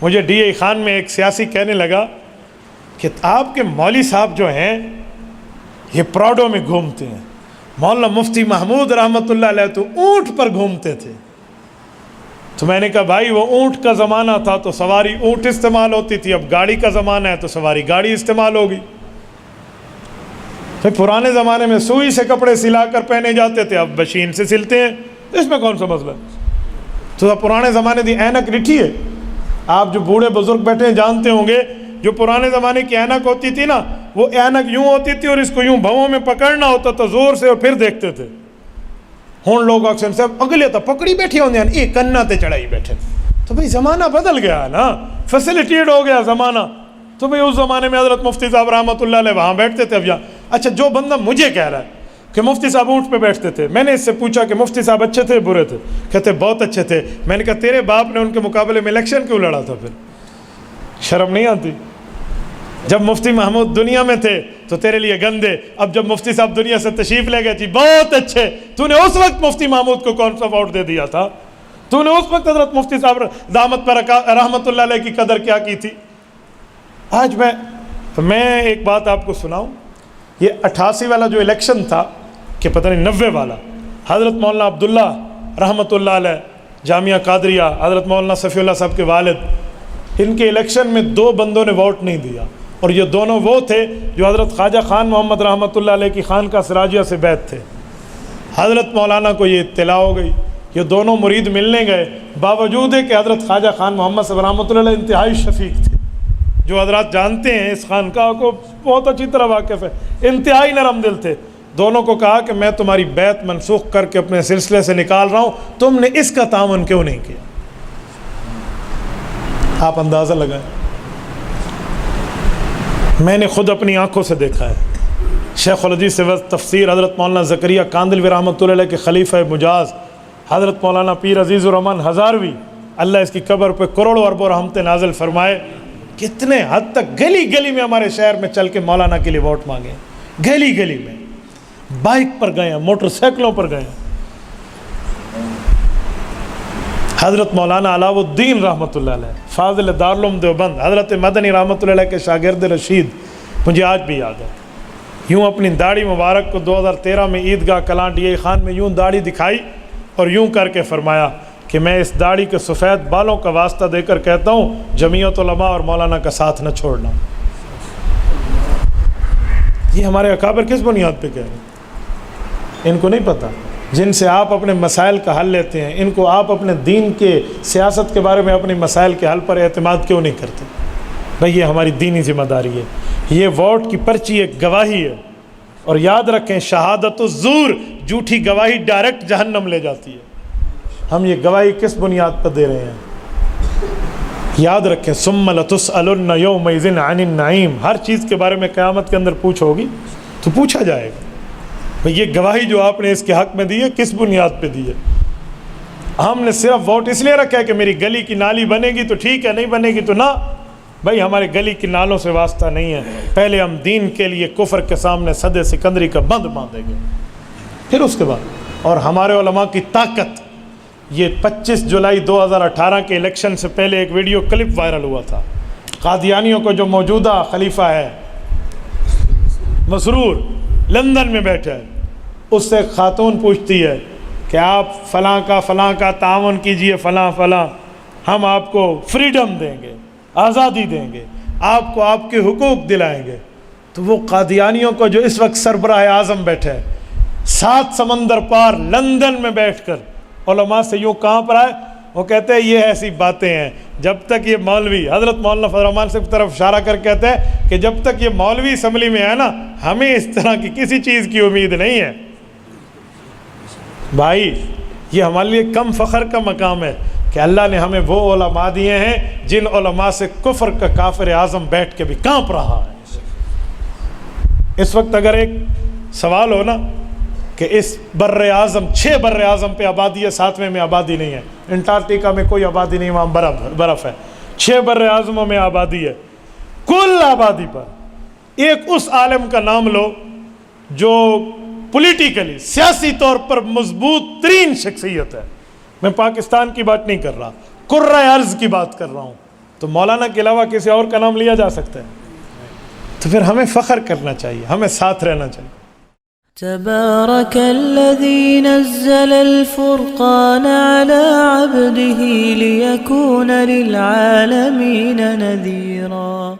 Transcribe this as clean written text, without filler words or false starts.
مجھے D A Khan میں ایک سیاسی کہنے لگا کہ آپ کے مولوی صاحب جو ہیں یہ پراڈو میں گھومتے ہیں، مولانا مفتی محمود رحمۃ اللہ علیہ تو اونٹ پر گھومتے تھے۔ تو میں نے کہا بھائی وہ اونٹ کا زمانہ تھا تو سواری اونٹ استعمال ہوتی تھی، اب گاڑی کا زمانہ ہے تو سواری گاڑی استعمال ہوگی۔ پھر پرانے زمانے میں سوئی سے کپڑے سلا کر پہنے جاتے تھے، اب مشین سے سلتے ہیں، اس میں کون سا مسئلہ ہے؟ تو پرانے زمانے دی اینک رٹھی ہے۔ آپ جو بوڑھے بزرگ بیٹھے ہیں جانتے ہوں گے، جو پرانے زمانے کی اینک ہوتی تھی نا، وہ اینک یوں ہوتی تھی اور اس کو یوں بھووں میں پکڑنا ہوتا تھا زور سے اور پھر دیکھتے تھے۔ ہوں لوگ اکثر صاحب اگلے تو پکڑی بیٹھے ہوندے ہیں، ایک کنا تے چڑھائی بیٹھے۔ تو بھئی زمانہ بدل گیا نا، فیسیلیٹیڈ ہو گیا زمانہ۔ تو بھئی اس زمانے میں حضرت مفتی صاحب رحمۃ اللہ علیہ وہاں بیٹھتے تھے، اب یہاں۔ اچھا جو بندہ مجھے کہہ رہا ہے کہ مفتی صاحب اونٹ پہ بیٹھتے تھے، میں نے اس سے پوچھا کہ مفتی صاحب اچھے تھے برے تھے؟ کہتے بہت اچھے تھے۔ میں نے کہا تیرے باپ نے ان کے مقابلے میں الیکشن کیوں لڑا تھا؟ پھر شرم نہیں آتی؟ جب مفتی محمود دنیا میں تھے تو تیرے لیے گندے، اب جب مفتی صاحب دنیا سے تشریف لے گئے تھی بہت اچھے۔ تو نے اس وقت مفتی محمود کو کون سا ووٹ دے دیا تھا؟ تو نے اس وقت حضرت مفتی صاحب دامت پر رحمت اللہ علیہ کی قدر کیا کی تھی؟ آج میں ایک بات آپ کو سناؤں، یہ 88 والا جو الیکشن تھا کہ پتہ نہیں 90 والا، حضرت مولانا عبداللہ رحمۃ اللہ علیہ جامعہ قادریہ، حضرت مولانا صفی اللہ صاحب کے والد، ان کے الیکشن میں 2 بندوں نے ووٹ نہیں دیا، اور یہ دونوں وہ تھے جو حضرت خواجہ خان محمد رحمۃ اللہ علیہ کی خانقاہ سراجیہ سے بیعت تھے۔ حضرت مولانا کو یہ اطلاع ہو گئی، یہ دونوں مرید ملنے گئے، باوجود ہے کہ حضرت خواجہ خان محمد صاحب رحمۃ اللہ علیہ انتہائی شفیق تھے، جو حضرات جانتے ہیں اس خانقاہ کو بہت اچھی طرح واقف ہے، انتہائی نرم دل تھے۔ دونوں کو کہا کہ میں تمہاری بیعت منسوخ کر کے اپنے سلسلے سے نکال رہا ہوں، تم نے اس کا تعاون کیوں نہیں کیا؟ آپ اندازہ لگائیں۔ میں نے خود اپنی آنکھوں سے دیکھا ہے، شیخ الحدیث سے تفسیر حضرت مولانا زکریا کاندلوی رحمۃ اللہ علیہ کے خلیفہ مجاز، حضرت مولانا پیر عزیز الرحمن ہزاروی، اللہ اس کی قبر پہ کروڑوں اربوں رحمتیں نازل فرمائے، کتنے حد تک گلی گلی میں ہمارے شہر میں چل کے مولانا کے لیے ووٹ مانگے، گلی گلی میں بائک پر گئے ہیں، موٹر سائیکلوں پر گئے ہیں۔ حضرت مولانا علاء الدین رحمۃ اللہ علیہ فاضل دارالعلوم دیوبند، حضرت مدنی رحمۃ اللہ علیہ کے شاگرد رشید، مجھے آج بھی یاد ہے، یوں اپنی داڑھی مبارک کو 2013 میں عیدگاہ کلاں ڈی اے خان میں یوں داڑھی دکھائی اور یوں کر کے فرمایا کہ میں اس داڑھی کے سفید بالوں کا واسطہ دے کر کہتا ہوں جمعیت علماء اور مولانا کا ساتھ نہ چھوڑنا۔ یہ ہمارے اکابر کس بنیاد پہ کہہ رہے ہیں؟ ان کو نہیں پتہ، جن سے آپ اپنے مسائل کا حل لیتے ہیں، ان کو آپ اپنے دین کے سیاست کے بارے میں اپنے مسائل کے حل پر اعتماد کیوں نہیں کرتے؟ بھئی یہ ہماری دینی ذمہ داری ہے، یہ ووٹ کی پرچی ایک گواہی ہے، اور یاد رکھیں شہادت الزور، جھوٹی گواہی ڈائریکٹ جہنم لے جاتی ہے۔ ہم یہ گواہی کس بنیاد پر دے رہے ہیں؟ یاد رکھیں ثم لتسألن یومئذ عن النعیم، ہر چیز کے بارے میں قیامت کے اندر پوچھو گی تو پوچھا جائے گا۔ بھئی یہ گواہی جو آپ نے اس کے حق میں دی ہے کس بنیاد پہ دی ہے؟ ہم نے صرف ووٹ اس لیے رکھا ہے کہ میری گلی کی نالی بنے گی تو ٹھیک ہے، نہیں بنے گی تو نہ۔ بھئی ہمارے گلی کی نالوں سے واسطہ نہیں ہے، پہلے ہم دین کے لیے کفر کے سامنے صد سکندری کا بند باندھیں گے، پھر اس کے بعد۔ اور ہمارے علماء کی طاقت، یہ 25 جولائی 2018 کے الیکشن سے پہلے ایک ویڈیو کلپ وائرل ہوا تھا، قادیانیوں کو جو موجودہ خلیفہ ہے مسرور لندن میں بیٹھا ہے، اس سے خاتون پوچھتی ہے کہ آپ فلاں کا تعاون کیجئے، فلاں ہم آپ کو فریڈم دیں گے، آزادی دیں گے، آپ کو آپ کے حقوق دلائیں گے۔ تو وہ قادیانیوں کو جو اس وقت سربراہ اعظم بیٹھا ہے 7 سمندر پار لندن میں بیٹھ کر علماء سے یوں کانپ رہا ہے، وہ کہتے ہیں یہ ایسی باتیں ہیں، جب تک یہ مولوی، حضرت مولانا فضل الرحمان سے طرف اشارہ کر کہتے ہیں کہ جب تک یہ مولوی اسمبلی میں ہے نا، ہمیں اس طرح کی کسی چیز کی امید نہیں ہے۔ بھائی یہ ہمارے لیے کم فخر کا مقام ہے کہ اللہ نے ہمیں وہ علماء دیے ہیں جن علماء سے کفر کا کافر اعظم بیٹھ کے بھی کانپ رہا ہے۔ اس وقت اگر ایک سوال ہو نا کہ اس بر اعظم 6 بر اعظم پہ آبادی ہے، 7ویں میں آبادی نہیں ہے، انٹارکٹیکا میں کوئی آبادی نہیں، وہاں برف ہے، 6 بر اعظموں میں آبادی ہے، کل آبادی پر ایک اس عالم کا نام لو جو پولیٹیکلی سیاسی طور پر مضبوط ترین شخصیت ہے۔ میں پاکستان کی بات نہیں کر رہا، کرۂ ارض کی بات کر رہا ہوں۔ تو مولانا کے علاوہ کسی اور کا نام لیا جا سکتا ہے؟ تو پھر ہمیں فخر کرنا چاہیے، ہمیں ساتھ رہنا چاہیے. تبارك الذي نزل الفرقان على عبده ليكون للعالمين نذيرا.